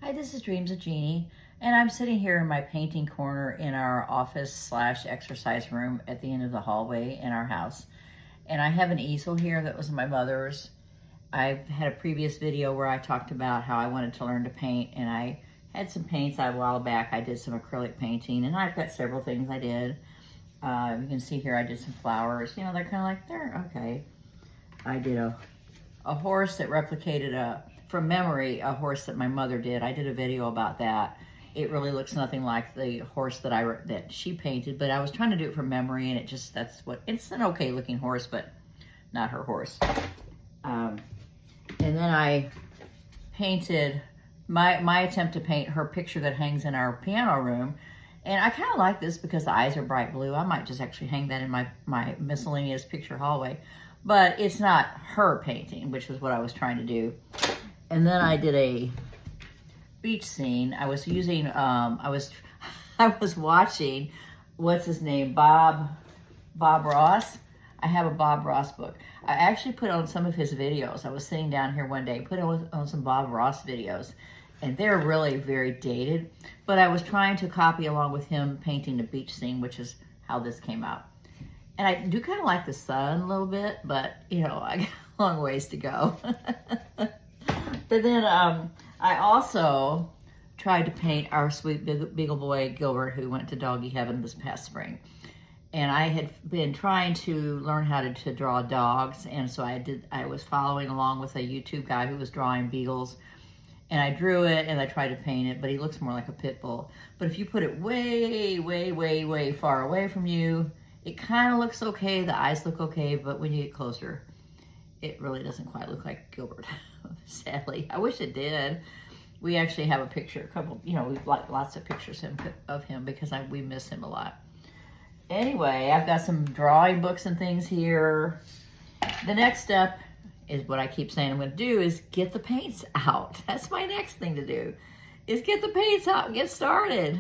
Hi, this is Dreams of Jeannie, and I'm sitting here in my painting corner in our office slash exercise room at the end of the hallway in our house. And I have an easel here that was my mother's. I've had a previous video where I talked about how I wanted to learn to paint, and I had some paints a while back. I did some acrylic painting, and I've got several things I did. You can see here I did some flowers. You know, they're kind of like, they're okay. I did a horse that replicated from memory, a horse that my mother did. I did a video about that. It really looks nothing like the horse that she painted, but I was trying to do it from memory, and it's an okay looking horse, but not her horse. And then I painted my attempt to paint her picture that hangs in our piano room. And I kind of like this because the eyes are bright blue. I might just actually hang that in my miscellaneous picture hallway. But it's not her painting, which was what I was trying to do. And then I did a beach scene. I was using, I was watching, what's his name, Bob Ross. I have a Bob Ross book. I actually put on some of his videos. I was sitting down here one day, put on some Bob Ross videos, and they're really very dated. But I was trying to copy along with him painting the beach scene, which is how this came out. And I do kind of like the sun a little bit, but you know, I got a long ways to go. But then I also tried to paint our sweet beagle boy, Gilbert, who went to doggy heaven this past spring. And I had been trying to learn how to draw dogs. And so I was following along with a YouTube guy who was drawing beagles. And I drew it and I tried to paint it, but he looks more like a pit bull. But if you put it way, way, way, way far away from you, it kind of looks okay. The eyes look okay, but when you get closer, it really doesn't quite look like Gilbert, sadly. I wish it did. We actually have a picture, we've got lots of pictures of him because we miss him a lot. Anyway, I've got some drawing books and things here. The next step is what I keep saying I'm going to do is get the paints out. That's my next thing to do, is get the paints out and get started.